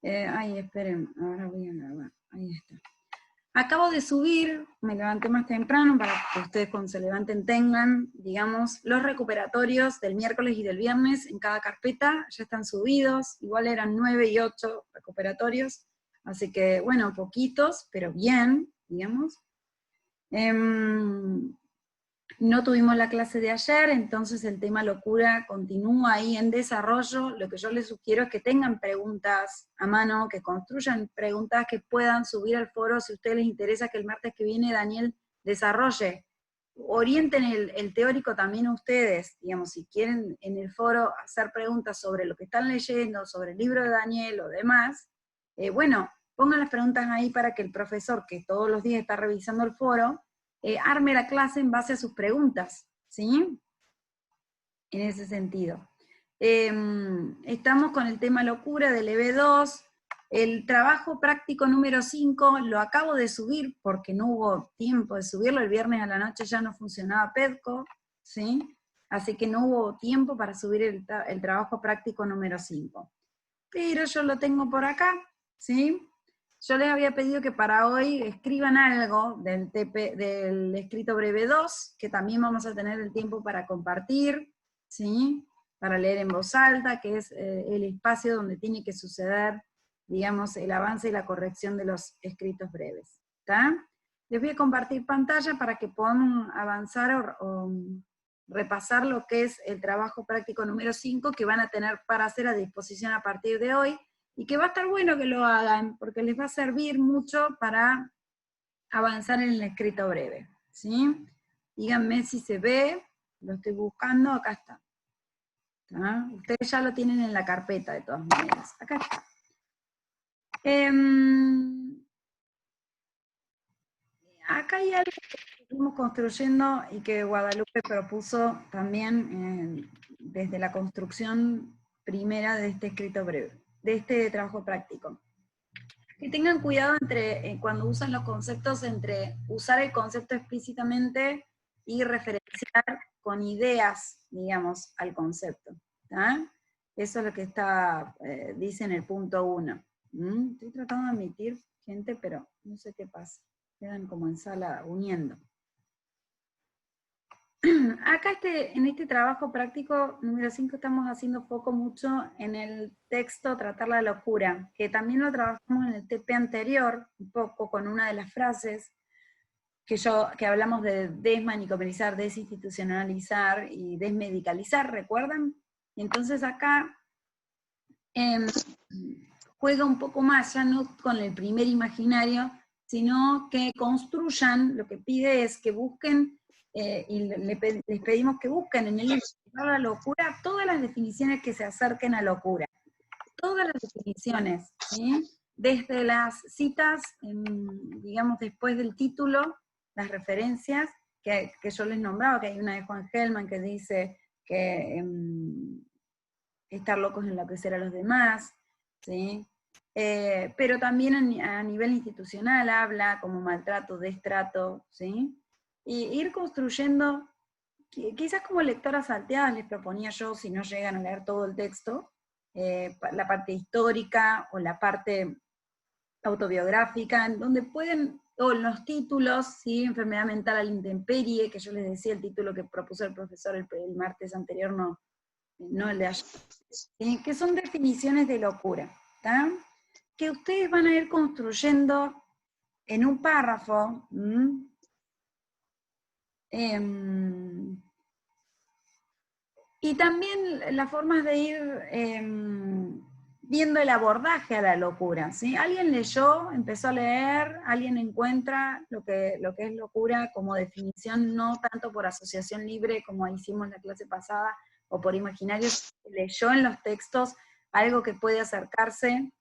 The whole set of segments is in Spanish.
Ay, esperen, ahora voy a grabar. Ahí está. Acabo de subir, me levanté más temprano para que ustedes cuando se levanten tengan, digamos, los recuperatorios del miércoles y del viernes en cada carpeta, ya están subidos, igual eran 9 y 8 recuperatorios, así que bueno, poquitos, pero bien, digamos. No tuvimos la clase de ayer, entonces el tema locura continúa ahí en desarrollo. Lo que yo les sugiero es que tengan preguntas a mano, que construyan preguntas que puedan subir al foro si a ustedes les interesa que el martes que viene Daniel desarrolle. Orienten el teórico también a ustedes, digamos, si quieren en el foro hacer preguntas sobre lo que están leyendo, sobre el libro de Daniel o demás, bueno, pongan las preguntas ahí para que el profesor, que todos los días está revisando el foro, arme la clase en base a sus preguntas, ¿sí? En ese sentido. Estamos con el tema locura del EB2, el trabajo práctico número 5 lo acabo de subir porque no hubo tiempo de subirlo, el viernes a la noche ya no funcionaba PEDCO, ¿sí? Así que no hubo tiempo para subir el trabajo práctico número 5. Pero yo lo tengo por acá, ¿sí? Yo les había pedido que para hoy escriban algo del escrito breve 2, que también vamos a tener el tiempo para compartir, ¿sí? Para leer en voz alta, que es el espacio donde tiene que suceder, digamos, el avance y la corrección de los escritos breves. ¿Está? Les voy a compartir pantalla para que puedan avanzar o repasar lo que es el trabajo práctico número 5 que van a tener para hacer a disposición a partir de hoy, y que va a estar bueno que lo hagan, porque les va a servir mucho para avanzar en el escrito breve, ¿sí? Díganme si se ve, lo estoy buscando, acá está. ¿Está? Ustedes ya lo tienen en la carpeta de todas maneras, acá está. Acá hay algo que estuvimos construyendo y que Guadalupe propuso también desde la construcción primera de este escrito breve, de este trabajo práctico. Que tengan cuidado cuando usan los conceptos, entre usar el concepto explícitamente y referenciar con ideas, digamos, al concepto. ¿Tá? Eso es lo que dice en el punto 1. Estoy tratando de admitir gente, pero no sé qué pasa. Quedan como en sala uniendo. Acá en este trabajo práctico número 5 estamos haciendo foco mucho en el texto Tratar la locura, que también lo trabajamos en el TP anterior, un poco con una de las frases que hablamos de desmanicomalizar, desinstitucionalizar y desmedicalizar, ¿recuerdan? Y entonces acá juega un poco más, ya no con el primer imaginario, sino que construyan, lo que pide es que busquen, y les pedimos que busquen en el libro la locura todas las definiciones que se acerquen a locura. Todas las definiciones, ¿sí? Desde las citas, digamos, después del título, las referencias que yo les nombraba, que hay una de Juan Gelman que dice que estar locos en enloquecer a los demás, ¿sí? Pero también a nivel institucional habla como maltrato, destrato, ¿sí? Y ir construyendo, quizás como lectoras salteadas les proponía yo, si no llegan a leer todo el texto, la parte histórica o la parte autobiográfica, en donde pueden, o los títulos, ¿sí? Enfermedad mental a la intemperie, que yo les decía el título que propuso el profesor el martes anterior, no el de ayer, ¿sí? Que son definiciones de locura, ¿tá? Que ustedes van a ir construyendo en un párrafo, y también las formas de ir viendo el abordaje a la locura, ¿sí? Alguien leyó, empezó a leer, alguien encuentra lo que es locura como definición, no tanto por asociación libre como hicimos la clase pasada, o por imaginario, leyó en los textos algo que puede acercarse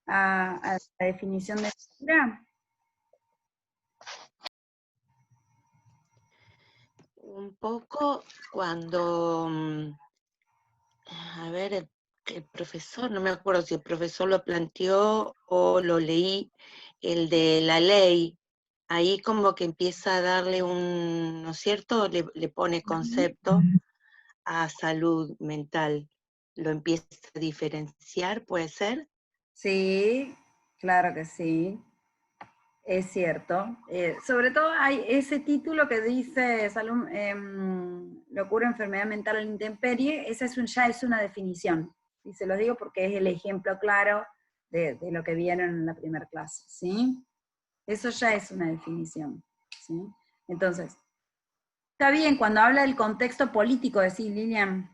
a la definición de locura. Un poco cuando, a ver, el profesor, no me acuerdo si el profesor lo planteó o lo leí, el de la ley, ahí como que empieza a darle ¿no es cierto? Le pone concepto a salud mental, lo empieza a diferenciar, ¿puede ser? Sí, claro que sí. Es cierto. Sobre todo hay ese título que dice locura, enfermedad mental o la intemperie, esa ya es una definición. Y se lo digo porque es el ejemplo claro de lo que vieron en la primera clase, ¿sí? Eso ya es una definición, ¿sí? Entonces, está bien, cuando habla del contexto político, decís, Lilian.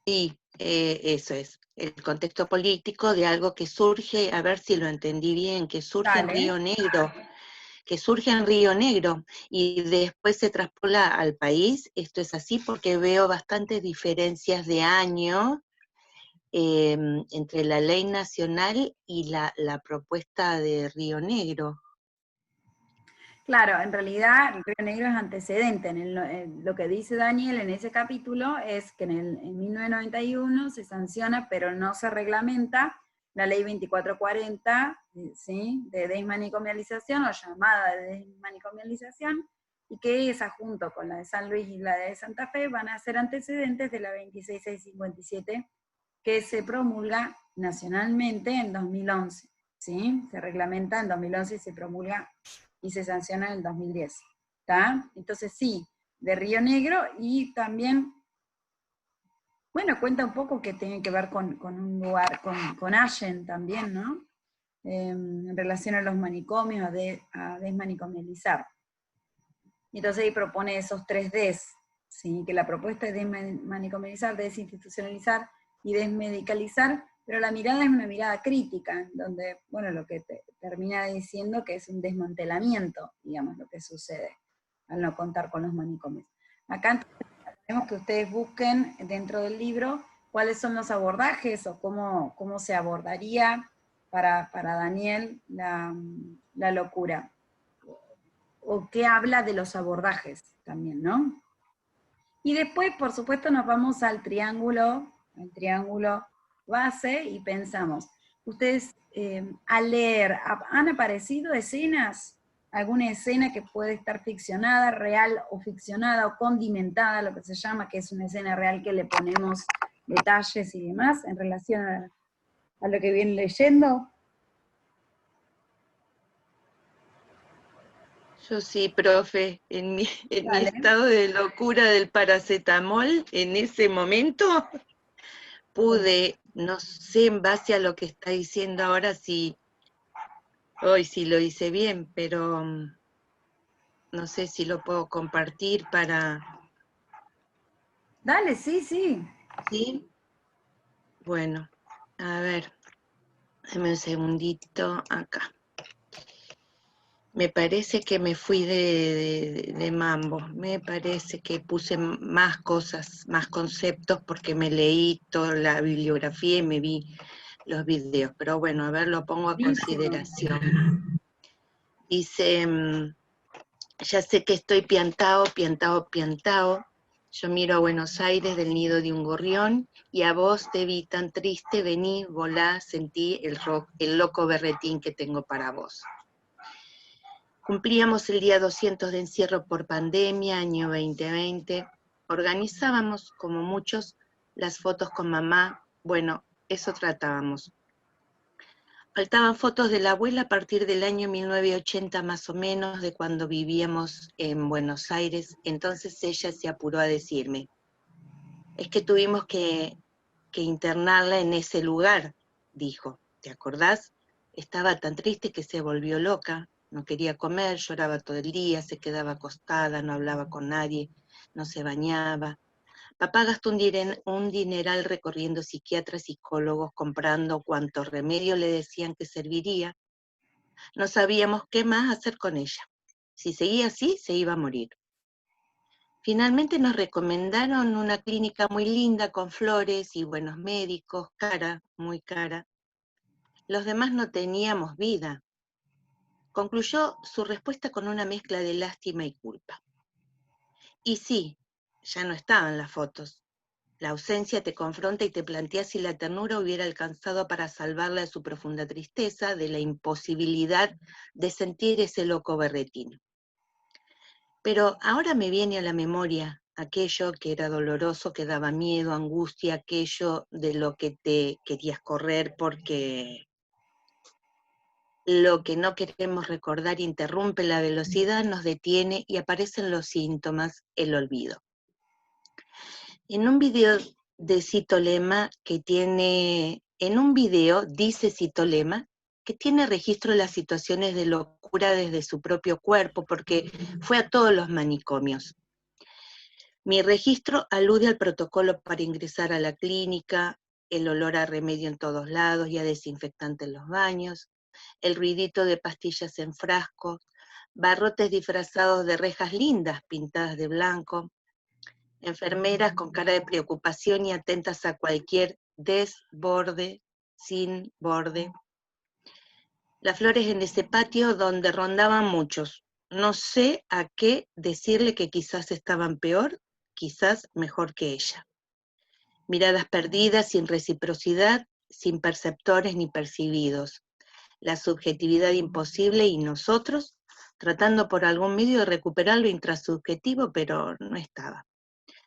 Sí, eso es, el contexto político de algo que surge, a ver si lo entendí bien, que surge en Dale. Río Negro, y después se traspola al país. Esto es así porque veo bastantes diferencias de año entre la ley nacional y la propuesta de Río Negro. Claro, en realidad Río Negro es antecedente. Lo que dice Daniel en ese capítulo es que en 1991 se sanciona, pero no se reglamenta, la ley 2440, ¿sí? De desmanicomialización o llamada de desmanicomialización, y que esa junto con la de San Luis y la de Santa Fe van a ser antecedentes de la 26657 que se promulga nacionalmente en 2011. ¿Sí? Se reglamenta en 2011 y se promulga y se sanciona en el 2010. ¿Está? Entonces sí, de Río Negro, y también, bueno, cuenta un poco que tiene que ver con un lugar, con Allen también, ¿no? En relación a los manicomios, a desmanicomializar. Y entonces ahí propone esos 3Ds, ¿sí? Que la propuesta es desmanicomializar, desinstitucionalizar y desmedicalizar, pero la mirada es una mirada crítica, donde, bueno, lo que termina diciendo que es un desmantelamiento, digamos, lo que sucede al no contar con los manicomios. Acá tenemos que ustedes busquen dentro del libro cuáles son los abordajes o cómo se abordaría para Daniel la locura, o qué habla de los abordajes también, ¿no? Y después, por supuesto, nos vamos al triángulo base y pensamos, ustedes al leer, ¿han aparecido escenas? ¿Alguna escena que puede estar ficcionada, real o ficcionada o condimentada, lo que se llama, que es una escena real que le ponemos detalles y demás en relación a lo que vienen leyendo? Yo sí, profe, en mi Dale. estado de locura del paracetamol, en ese momento pude, no sé, en base a lo que está diciendo ahora, si hoy sí lo hice bien, pero no sé si lo puedo compartir para... Dale, sí, sí. ¿Sí? Bueno, a ver, dame un segundito acá. Me parece que me fui de mambo, me parece que puse más cosas, más conceptos, porque me leí toda la bibliografía y me vi los videos, pero bueno, a ver, lo pongo a Buenísimo. consideración. Dice, ya sé que estoy piantao, piantao, piantao, yo miro a Buenos Aires del nido de un gorrión, y a vos te vi tan triste, vení, volá, sentí el loco berretín que tengo para vos. Cumplíamos el día 200 de encierro por pandemia, año 2020. Organizábamos, como muchos, las fotos con mamá. Bueno, eso tratábamos. Faltaban fotos de la abuela a partir del año 1980 más o menos, de cuando vivíamos en Buenos Aires. Entonces ella se apuró a decirme, es que tuvimos que internarla en ese lugar, dijo. ¿Te acordás? Estaba tan triste que se volvió loca. No quería comer, lloraba todo el día, se quedaba acostada, no hablaba con nadie, no se bañaba. Papá gastó un dineral recorriendo psiquiatras, psicólogos, comprando cuanto remedio le decían que serviría. No sabíamos qué más hacer con ella. Si seguía así, se iba a morir. Finalmente nos recomendaron una clínica muy linda con flores y buenos médicos, cara, muy cara. Los demás no teníamos vida. Concluyó su respuesta con una mezcla de lástima y culpa. Y sí, ya no estaban las fotos. La ausencia te confronta y te plantea si la ternura hubiera alcanzado para salvarla de su profunda tristeza, de la imposibilidad de sentir ese loco berretín. Pero ahora me viene a la memoria, aquello que era doloroso, que daba miedo, angustia, aquello de lo que te querías correr porque lo que no queremos recordar interrumpe la velocidad, nos detiene y aparecen los síntomas, el olvido. En un video de Citolema dice Citolema que tiene registro de las situaciones de locura desde su propio cuerpo, porque fue a todos los manicomios. Mi registro alude al protocolo para ingresar a la clínica, el olor a remedio en todos lados y a desinfectante en los baños, el ruidito de pastillas en frascos, barrotes disfrazados de rejas lindas pintadas de blanco, enfermeras con cara de preocupación y atentas a cualquier desborde, sin borde. Las flores en ese patio donde rondaban muchos. No sé a qué decirle que quizás estaban peor, quizás mejor que ella. Miradas perdidas, sin reciprocidad, sin perceptores ni percibidos. La subjetividad imposible y nosotros tratando por algún medio de recuperar lo intrasubjetivo, pero no estaba.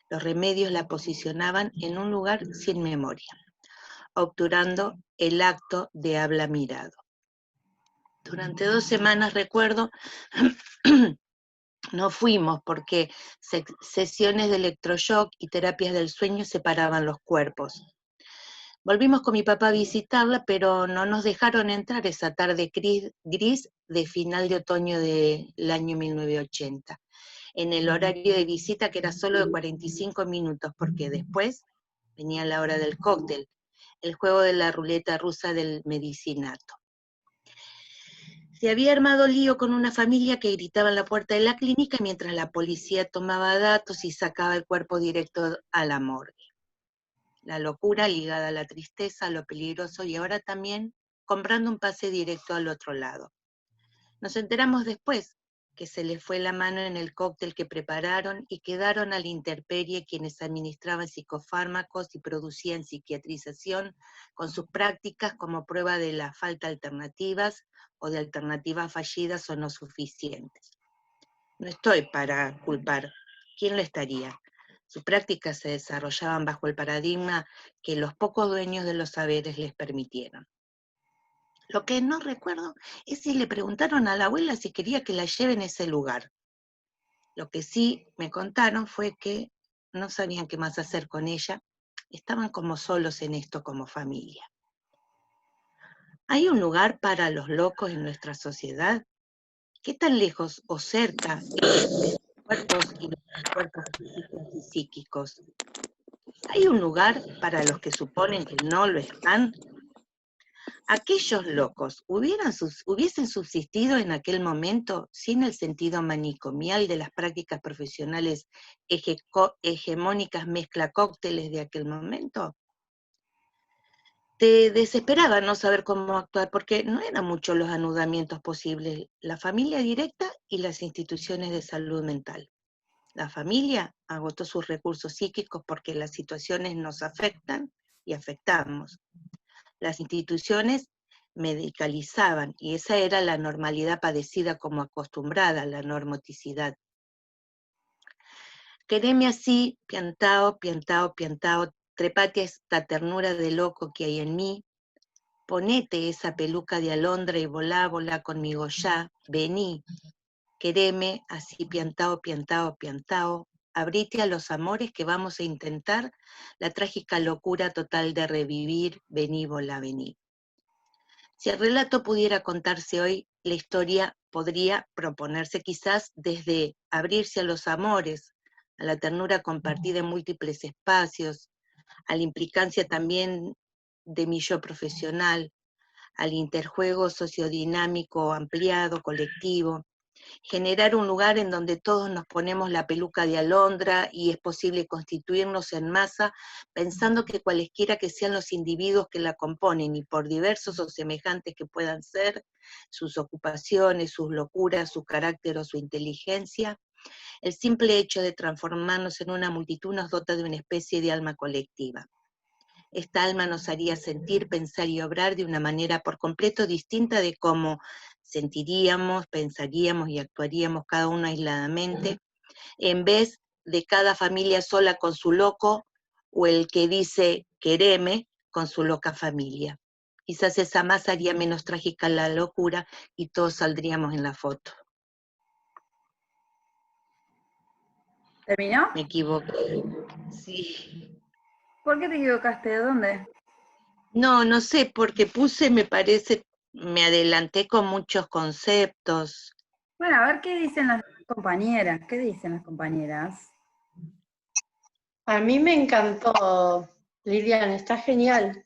Los remedios la posicionaban en un lugar sin memoria, obturando el acto de habla mirado. Durante 2 semanas, recuerdo, no fuimos porque sesiones de electroshock y terapias del sueño separaban los cuerpos. Volvimos con mi papá a visitarla, pero no nos dejaron entrar esa tarde gris de final de otoño del año 1980, en el horario de visita que era solo de 45 minutos, porque después venía la hora del cóctel, el juego de la ruleta rusa del medicinato. Se había armado lío con una familia que gritaba en la puerta de la clínica mientras la policía tomaba datos y sacaba el cuerpo directo a la morgue. La locura ligada a la tristeza, a lo peligroso y ahora también comprando un pase directo al otro lado. Nos enteramos después que se les fue la mano en el cóctel que prepararon y quedaron a la intemperie quienes administraban psicofármacos y producían psiquiatrización con sus prácticas como prueba de la falta de alternativas o de alternativas fallidas o no suficientes. No estoy para culpar. ¿Quién lo estaría? Sus prácticas se desarrollaban bajo el paradigma que los pocos dueños de los saberes les permitieron. Lo que no recuerdo es si le preguntaron a la abuela si quería que la lleven a ese lugar. Lo que sí me contaron fue que no sabían qué más hacer con ella, estaban como solos en esto como familia. ¿Hay un lugar para los locos en nuestra sociedad? ¿Qué tan lejos o cerca de los cuerpos y los cuerpos físicos y psíquicos? ¿Hay un lugar para los que suponen que no lo están? Aquellos locos hubiesen subsistido en aquel momento sin el sentido manicomial de las prácticas profesionales hegemónicas mezcla cócteles de aquel momento. Te desesperaba no saber cómo actuar porque no eran muchos los anudamientos posibles, la familia directa y las instituciones de salud mental. La familia agotó sus recursos psíquicos porque las situaciones nos afectan y afectamos. Las instituciones medicalizaban, y esa era la normalidad padecida como acostumbrada, la normoticidad. Quereme así, piantao, piantao, piantao, trepate a esta ternura de loco que hay en mí, ponete esa peluca de alondra y volá, volá conmigo ya, vení, quereme así, piantao, piantao, piantao, abrite a los amores que vamos a intentar la trágica locura total de revivir, vení, volá, vení. Si el relato pudiera contarse hoy, la historia podría proponerse quizás desde abrirse a los amores, a la ternura compartida en múltiples espacios, a la implicancia también de mi yo profesional, al interjuego sociodinámico ampliado, colectivo, generar un lugar en donde todos nos ponemos la peluca de alondra y es posible constituirnos en masa pensando que cualesquiera que sean los individuos que la componen y por diversos o semejantes que puedan ser, sus ocupaciones, sus locuras, su carácter o su inteligencia, el simple hecho de transformarnos en una multitud nos dota de una especie de alma colectiva. Esta alma nos haría sentir, pensar y obrar de una manera por completo distinta de cómo sentiríamos, pensaríamos y actuaríamos cada uno aisladamente, en vez de cada familia sola con su loco, o el que dice quereme con su loca familia. Quizás esa más haría menos trágica la locura y todos saldríamos en la foto. ¿Terminó? Me equivoqué. Sí. ¿Por qué te equivocaste? ¿De dónde? No, no sé, porque puse, me parece, me adelanté con muchos conceptos. Bueno, a ver qué dicen las compañeras. ¿Qué dicen las compañeras? A mí me encantó, Lilian, está genial.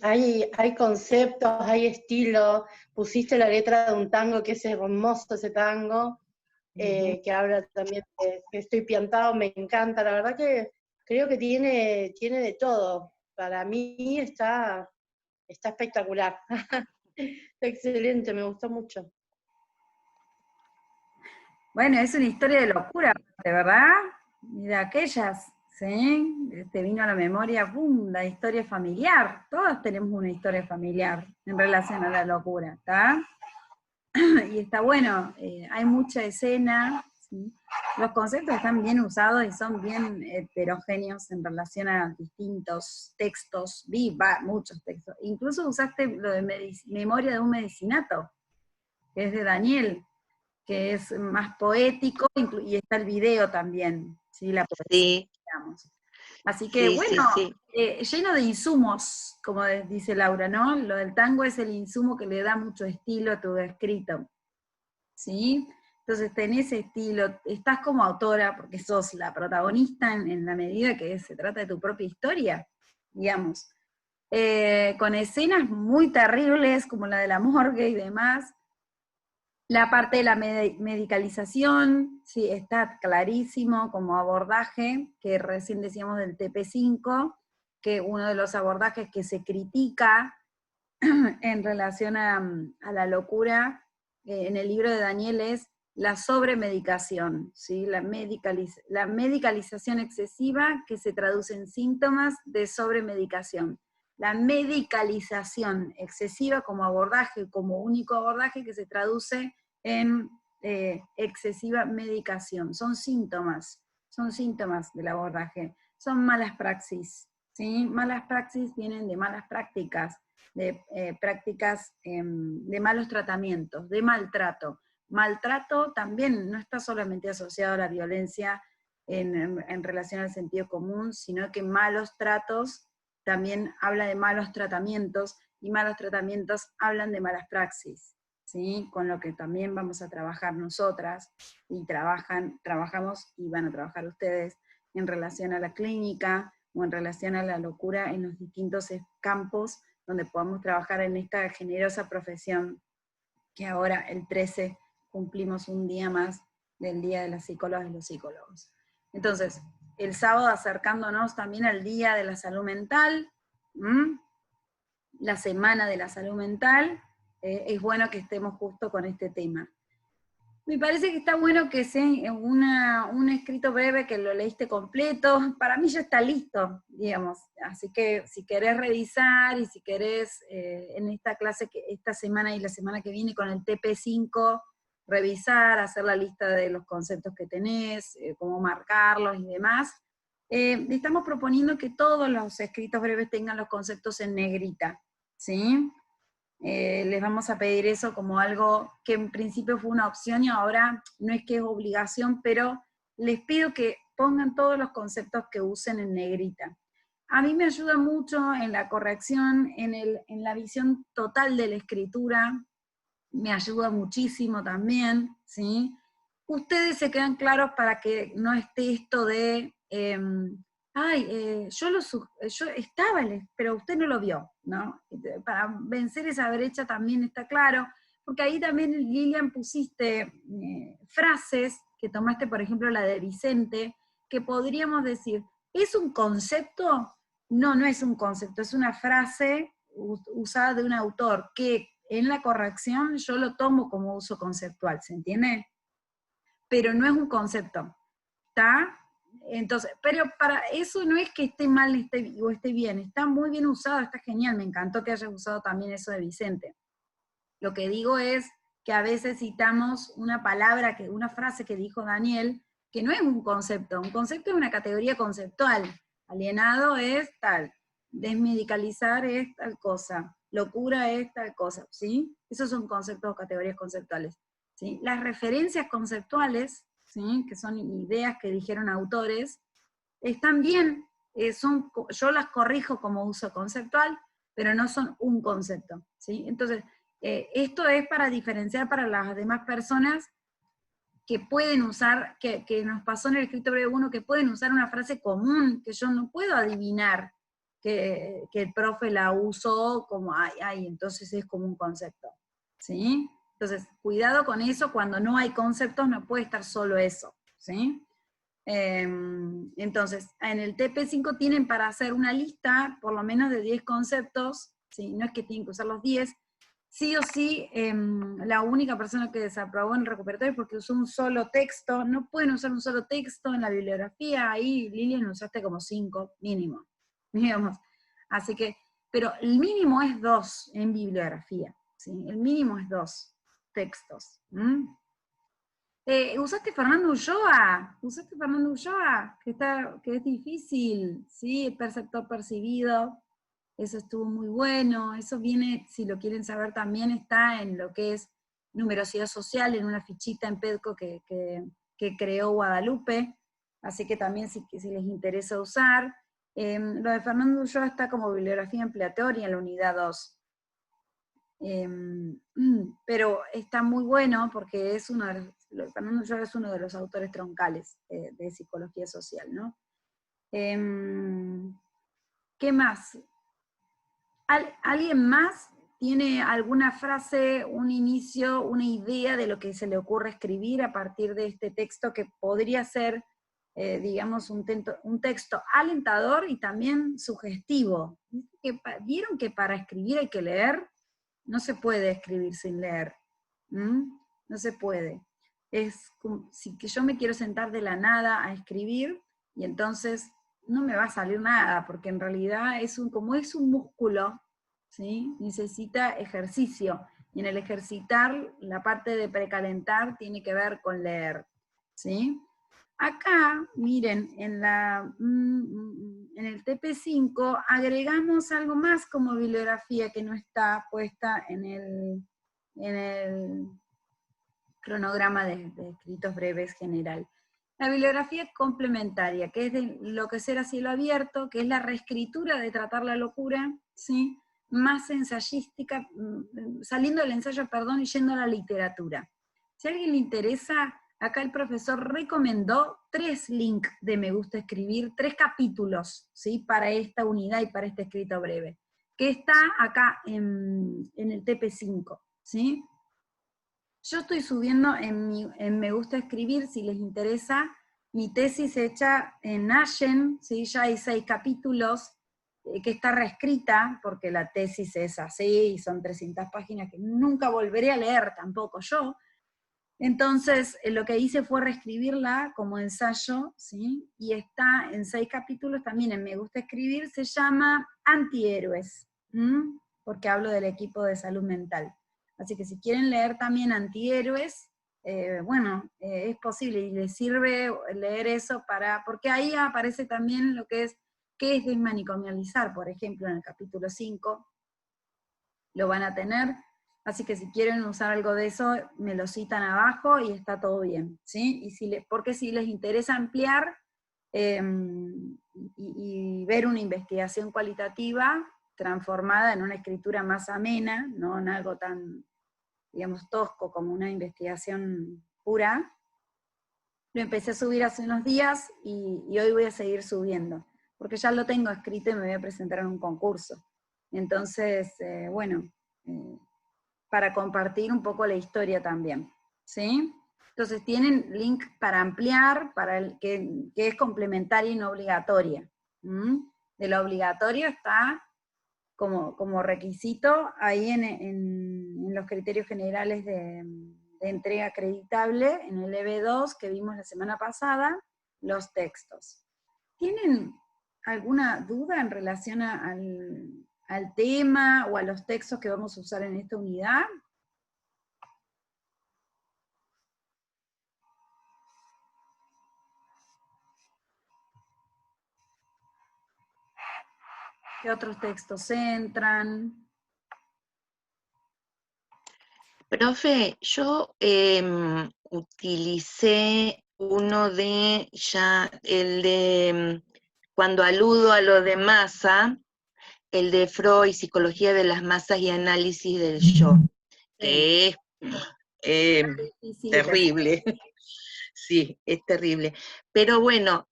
Hay conceptos, hay estilo, pusiste la letra de un tango que es hermoso ese tango, que habla también de que estoy piantado, me encanta, la verdad que creo que tiene de todo. Para mí está espectacular. Está excelente, me gustó mucho. Bueno, es una historia de locura, de verdad, de aquellas, ¿sí? Te vino a la memoria, ¡pum!, la historia familiar. Todos tenemos una historia familiar en relación a la locura, ¿está? Y está bueno, hay mucha escena, ¿sí? Los conceptos están bien usados y son bien heterogéneos en relación a distintos textos, muchos textos. Incluso usaste lo de memoria de un medicinato, que es de Daniel, que es más poético, y está el video también, ¿sí? La poesía, Sí, digamos. Así que, sí, bueno, sí, sí. lleno de insumos, como dice Laura, ¿no? Lo del tango es el insumo que le da mucho estilo a tu escrito, ¿sí? Entonces tenés estilo, estás como autora, porque sos la protagonista en la medida que se trata de tu propia historia, digamos. Con escenas muy terribles, como la de la morgue y demás. La parte de la medicalización, sí, está clarísimo como abordaje, que recién decíamos del TP5, que uno de los abordajes que se critica en relación a la locura en el libro de Daniel es la sobremedicación, ¿sí? La medicalización excesiva que se traduce en síntomas de sobremedicación. La medicalización excesiva como abordaje, como único abordaje que se traduce en excesiva medicación. Son síntomas del abordaje. Son malas praxis, ¿sí? Malas praxis vienen de malas prácticas, de prácticas de malos tratamientos, de maltrato. Maltrato también no está solamente asociado a la violencia en relación al sentido común, sino que malos tratos también habla de malos tratamientos, y malos tratamientos hablan de malas praxis, ¿sí? Con lo que también vamos a trabajar nosotras, y trabajamos y van a trabajar ustedes en relación a la clínica, o en relación a la locura en los distintos campos donde podamos trabajar en esta generosa profesión, que ahora el 13 cumplimos un día más del Día de las Psicólogas y los Psicólogos. Entonces, el sábado acercándonos también al Día de la Salud Mental, la Semana de la Salud Mental, es bueno que estemos justo con este tema. Me parece que está bueno que sea un escrito breve, que lo leíste completo. Para mí ya está listo, digamos. Así que si querés revisar, y si querés en esta clase, esta semana y la semana que viene con el TP5, revisar, hacer la lista de los conceptos que tenés, cómo marcarlos y demás. Estamos proponiendo que todos los escritos breves tengan los conceptos en negrita, ¿sí? Les vamos a pedir eso como algo que en principio fue una opción y ahora no es que es obligación, pero les pido que pongan todos los conceptos que usen en negrita. A mí me ayuda mucho en la corrección, en la visión total de la escritura, me ayuda muchísimo también, ¿sí? Ustedes se quedan claros para que no esté esto de, yo estaba, pero usted no lo vio, ¿no? Para vencer esa brecha también está claro, porque ahí también, Lilian, pusiste frases, que tomaste, por ejemplo, la de Vicente, que podríamos decir, ¿es un concepto? No, no es un concepto, es una frase usada de un autor que en la corrección yo lo tomo como uso conceptual, ¿se entiende? Pero no es un concepto, ¿está? Entonces, pero para eso no es que esté mal o esté bien, está muy bien usado, está genial, me encantó que hayas usado también eso de Vicente. Lo que digo es que a veces citamos una palabra, una frase que dijo Daniel, que no es un concepto es una categoría conceptual, alienado es tal, desmedicalizar es tal cosa, locura es tal cosa, ¿sí? Esos son conceptos o categorías conceptuales, ¿sí? Las referencias conceptuales, ¿sí? Que son ideas que dijeron autores, están bien, yo las corrijo como uso conceptual, pero no son un concepto, ¿sí? Entonces, esto es para diferenciar para las demás personas que pueden usar, que nos pasó en el escrito breve 1, que pueden usar una frase común, que yo no puedo adivinar que el profe la usó como, entonces es como un concepto, ¿sí? Entonces, cuidado con eso, cuando no hay conceptos no puede estar solo eso, ¿sí? Entonces, en el TP5 tienen para hacer una lista, por lo menos de 10 conceptos, ¿sí? No es que tienen que usar los 10, sí o sí, la única persona que desaprobó en el recuperatorio es porque usó un solo texto, no pueden usar un solo texto en la bibliografía, ahí Lilian usaste como 5 mínimo, digamos, así que, pero el mínimo es 2 en bibliografía, ¿sí? El mínimo es 2 textos, ¿usaste Fernando Ulloa? ¿Usaste Fernando Ulloa? Que es difícil, ¿sí? El perceptor percibido, eso estuvo muy bueno, eso viene, si lo quieren saber también, está en lo que es numerosidad social, en una fichita en PEDCO que creó Guadalupe, así que también si les interesa usar. Lo de Fernando Ulloa está como bibliografía empleatoria en la unidad 2. Pero está muy bueno porque es Fernando Ulloa es uno de los autores troncales de psicología social, ¿no? ¿Qué más? ¿Alguien más tiene alguna frase, un inicio, una idea de lo que se le ocurre escribir a partir de este texto que podría ser, digamos, un texto alentador y también sugestivo? ¿Vieron que para escribir hay que leer? No se puede escribir sin leer. No se puede. Es como si que yo me quiero sentar de la nada a escribir y entonces no me va a salir nada, porque en realidad como es un músculo, ¿sí? Necesita ejercicio. Y en el ejercitar, la parte de precalentar tiene que ver con leer, ¿sí? Acá, miren, en el TP5 agregamos algo más como bibliografía que no está puesta en el cronograma de escritos breves general. La bibliografía complementaria, que es de Lo que será cielo abierto, que es la reescritura de Tratar la locura, ¿sí? Más ensayística, saliendo del ensayo, perdón, y yendo a la literatura. Si a alguien le interesa, acá el profesor recomendó 3 links de Me Gusta Escribir, 3 capítulos, ¿sí? Para esta unidad y para este escrito breve, que está acá en el TP5, ¿sí? Yo estoy subiendo en Me Gusta Escribir, si les interesa, mi tesis hecha en Allen, ¿sí? Ya hay 6 capítulos, que está reescrita, porque la tesis es así, y son 300 páginas que nunca volveré a leer tampoco yo. Entonces, lo que hice fue reescribirla como ensayo, ¿sí? Y está en 6 capítulos también en Me Gusta Escribir, se llama Antihéroes, porque hablo del equipo de salud mental. Así que si quieren leer también Antihéroes, es posible y les sirve leer eso porque ahí aparece también lo que es, qué es desmanicomializar, por ejemplo, en el capítulo 5, lo van a tener, así que si quieren usar algo de eso, me lo citan abajo y está todo bien, ¿sí? Porque si les interesa ampliar y ver una investigación cualitativa transformada en una escritura más amena, no en algo tan, digamos, tosco como una investigación pura, lo empecé a subir hace unos días y hoy voy a seguir subiendo, porque ya lo tengo escrito y me voy a presentar en un concurso. Entonces, para compartir un poco la historia también, ¿sí? Entonces tienen link para ampliar, que es complementaria y no obligatoria. De lo obligatorio está como requisito ahí en los criterios generales de entrega acreditable, en el EB2 que vimos la semana pasada, los textos. ¿Tienen alguna duda en relación al tema o a los textos que vamos a usar en esta unidad? ¿Qué otros textos entran? Profe, yo utilicé uno de, ya, el de, cuando aludo a lo de masa, el de Freud, Psicología de las Masas y Análisis del Yo, que es Difícil de hacer. terrible, sí, es terrible. Pero bueno,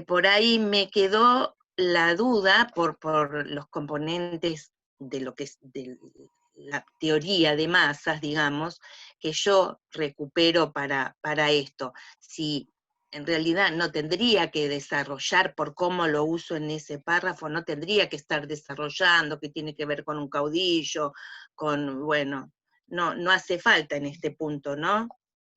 por ahí me quedó la duda por los componentes de lo que es de la teoría de masas, digamos, que yo recupero para esto. Si en realidad no tendría que desarrollar por cómo lo uso en ese párrafo, no tendría que estar desarrollando, que tiene que ver con un caudillo, con, bueno, no hace falta en este punto, ¿no?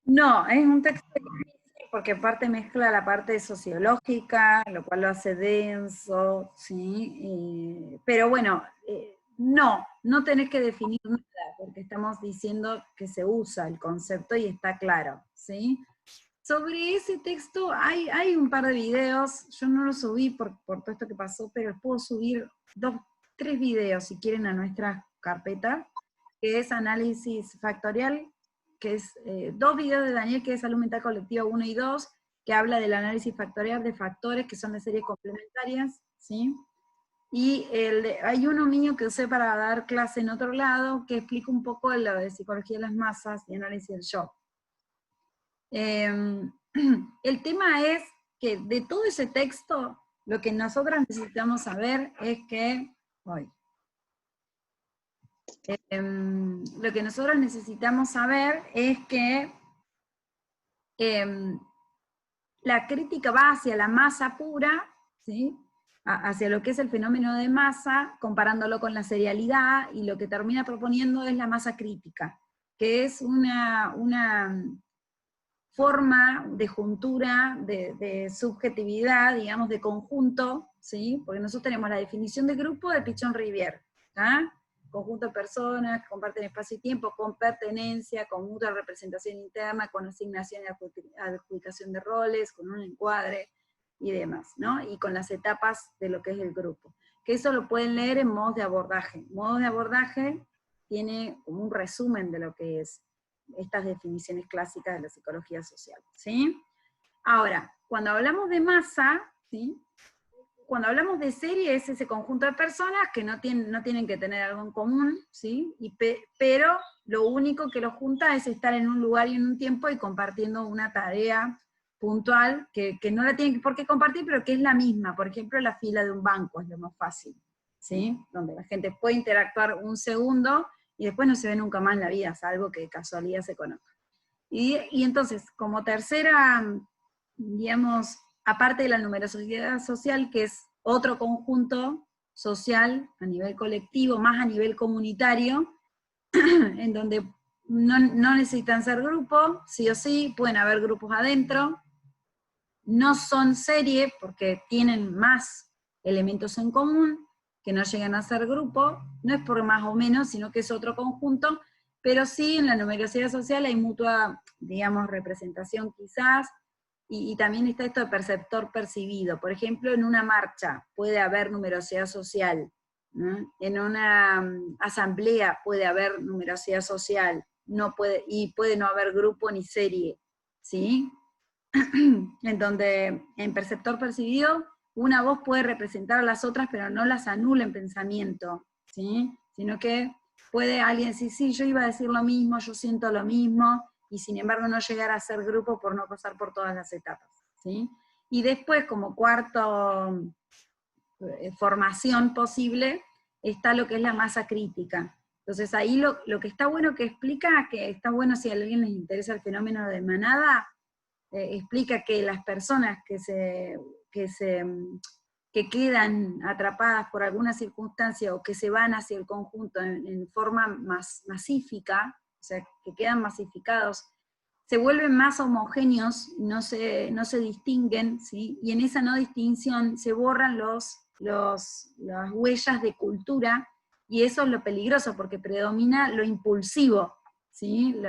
No, es un texto difícil porque aparte mezcla la parte sociológica, lo cual lo hace denso, ¿sí? Pero bueno, no tenés que definir nada, porque estamos diciendo que se usa el concepto y está claro, ¿sí? Sobre ese texto hay un par de videos, yo no los subí por todo esto que pasó, pero puedo subir 3 videos si quieren a nuestra carpeta, que es análisis factorial, que es 2 videos de Daniel, que es Salud Mental Colectiva 1 y 2, que habla del análisis factorial de factores que son de series complementarias, ¿sí? Y hay uno mío que usé para dar clase en otro lado, que explica un poco lo de psicología de las masas y análisis del yo. El tema es que de todo ese texto, lo que nosotras necesitamos saber es que, lo que nosotros necesitamos saber es que la crítica va hacia la masa pura, ¿sí? Hacia lo que es el fenómeno de masa, comparándolo con la serialidad, y lo que termina proponiendo es la masa crítica, que es una forma de juntura, de subjetividad, digamos, de conjunto, ¿sí? Porque nosotros tenemos la definición de grupo de Pichon-Rivière, ¿ah? Conjunto de personas que comparten espacio y tiempo, con pertenencia, con mutua representación interna, con asignación y adjudicación de roles, con un encuadre y demás, ¿no? Y con las etapas de lo que es el grupo. Que eso lo pueden leer en modos de abordaje. Modos de abordaje tiene como un resumen de lo que es estas definiciones clásicas de la psicología social, ¿sí? Ahora, cuando hablamos de masa, ¿sí? Cuando hablamos de serie es ese conjunto de personas que no tienen que tener algo en común, ¿sí? Pero lo único que los junta es estar en un lugar y en un tiempo y compartiendo una tarea puntual que no la tienen por qué compartir, pero que es la misma. Por ejemplo, la fila de un banco es lo más fácil, ¿sí? Donde la gente puede interactuar un segundo y después no se ve nunca más en la vida, salvo que de casualidad se conozca. Y entonces, como tercera, digamos, aparte de la numerosidad social, que es otro conjunto social a nivel colectivo, más a nivel comunitario, en donde no necesitan ser grupos, sí o sí, pueden haber grupos adentro, no son serie porque tienen más elementos en común, que no llegan a ser grupo, no es por más o menos, sino que es otro conjunto, pero sí en la numerosidad social hay mutua, digamos, representación quizás, y también está esto de perceptor percibido. Por ejemplo, en una marcha puede haber numerosidad social, ¿no? En una asamblea puede haber numerosidad social, y puede no haber grupo ni serie, ¿sí? En donde en perceptor percibido una voz puede representar a las otras, pero no las anula en pensamiento, ¿sí? Sino que puede alguien decir, sí, yo iba a decir lo mismo, yo siento lo mismo, y sin embargo no llegar a ser grupo por no pasar por todas las etapas, ¿sí? Y después, como cuarto formación posible, está lo que es la masa crítica. Entonces ahí lo que está bueno que explica, que está bueno si a alguien les interesa el fenómeno de manada, explica que las personas que quedan atrapadas por alguna circunstancia o que se van hacia el conjunto en forma masífica, o sea, que quedan masificados, se vuelven más homogéneos, no se distinguen, ¿sí? Y en esa no distinción se borran las huellas de cultura, y eso es lo peligroso, porque predomina lo impulsivo, ¿sí?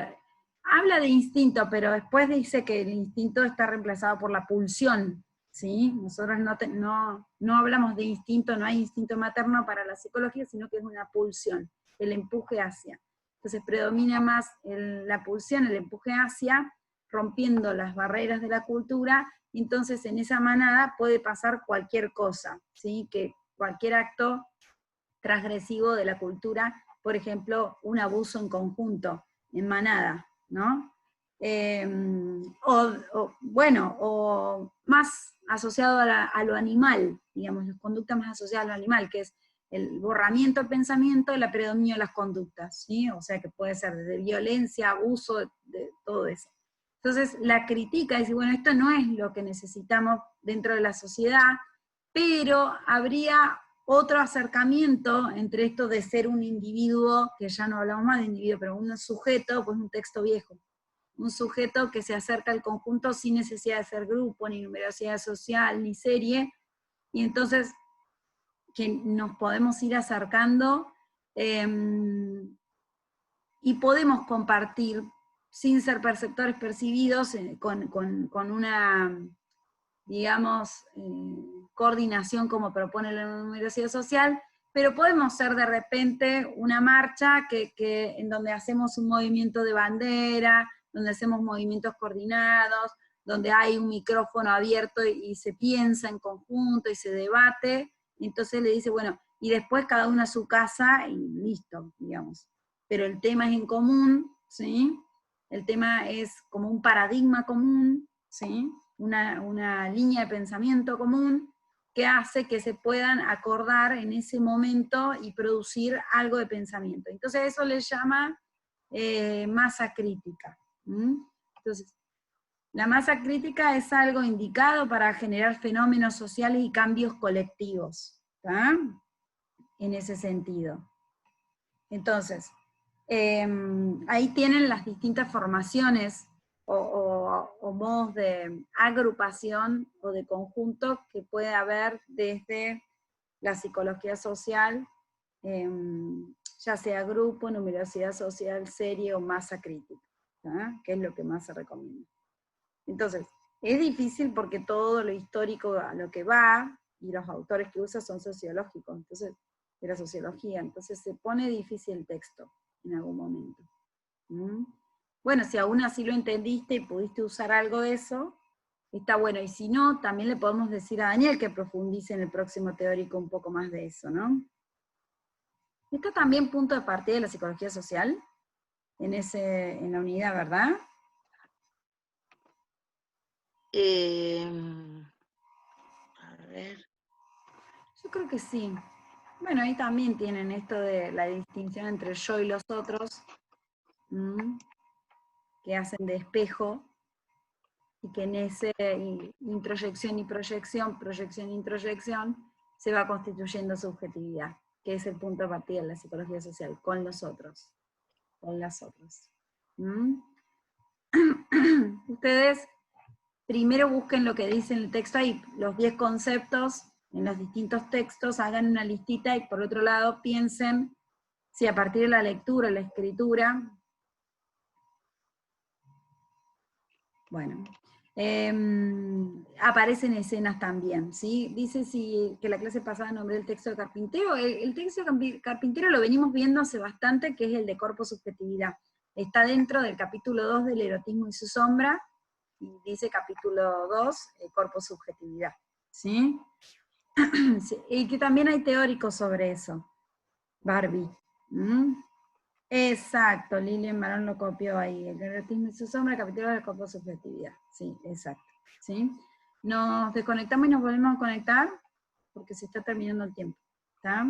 Habla de instinto, pero después dice que el instinto está reemplazado por la pulsión, ¿sí? Nosotros no hablamos de instinto, no hay instinto materno para la psicología, sino que es una pulsión, el empuje hacia. Entonces predomina más la pulsión, el empuje hacia, rompiendo las barreras de la cultura, y entonces en esa manada puede pasar cualquier cosa, ¿sí? Que cualquier acto transgresivo de la cultura, por ejemplo, un abuso en conjunto, en manada, ¿no? O más asociado a lo animal, digamos, las conductas más asociadas a lo animal, que es el borramiento del pensamiento y la predominio de las conductas, ¿sí? O sea que puede ser desde violencia, abuso, de todo eso. Entonces la critica dice, bueno, esto no es lo que necesitamos dentro de la sociedad, pero habría otro acercamiento entre esto de ser un individuo, que ya no hablamos más de individuo, pero un sujeto, pues un texto viejo. Un sujeto que se acerca al conjunto sin necesidad de ser grupo, ni numerosidad social, ni serie, y entonces que nos podemos ir acercando y podemos compartir sin ser perceptores percibidos con una, digamos, coordinación como propone la numerosidad social, pero podemos ser de repente una marcha en donde hacemos un movimiento de bandera, donde hacemos movimientos coordinados, donde hay un micrófono abierto y se piensa en conjunto y se debate, y entonces le dice, bueno, y después cada uno a su casa y listo, digamos. Pero el tema es en común, ¿sí? El tema es como un paradigma común, ¿sí? Una línea de pensamiento común que hace que se puedan acordar en ese momento y producir algo de pensamiento. Entonces eso le llama masa crítica. Entonces, la masa crítica es algo indicado para generar fenómenos sociales y cambios colectivos, ¿tá? En ese sentido. Entonces, ahí tienen las distintas formaciones o modos de agrupación o de conjunto que puede haber desde la psicología social, ya sea grupo, numerosidad social, serie o masa crítica, ¿tá? Que es lo que más se recomienda. Entonces, es difícil porque todo lo histórico a lo que va, y los autores que usa son sociológicos, entonces, de la sociología, entonces se pone difícil el texto en algún momento. Bueno, si aún así lo entendiste y pudiste usar algo de eso, está bueno, y si no, también le podemos decir a Daniel que profundice en el próximo teórico un poco más de eso, ¿no? Está también punto de partida de la psicología social, en la unidad, ¿verdad? A ver. Yo creo que sí. Bueno, ahí también tienen esto de la distinción entre yo y los otros, que hacen de espejo, y que en ese introyección y proyección, proyección e introyección, se va constituyendo subjetividad, que es el punto de partida de la psicología social, con los otros, con las otras. Ustedes primero busquen lo que dice en el texto ahí, los 10 conceptos en los distintos textos, hagan una listita y por otro lado piensen si a partir de la lectura, la escritura, bueno, aparecen escenas también, ¿sí? Dice que la clase pasada nombré el texto de Carpintero. El texto de Carpintero lo venimos viendo hace bastante, que es el de Corpo Subjetividad. Está dentro del capítulo 2 del erotismo y su sombra, y dice capítulo 2, Corpo Subjetividad, ¿sí? Sí, y que también hay teóricos sobre eso. Barbie. Exacto, Lilian Marón lo copió ahí. El erotismo y su sombra, capítulo del Corpo Subjetividad. Sí, exacto. ¿Sí? Nos desconectamos y nos volvemos a conectar porque se está terminando el tiempo. ¿Está?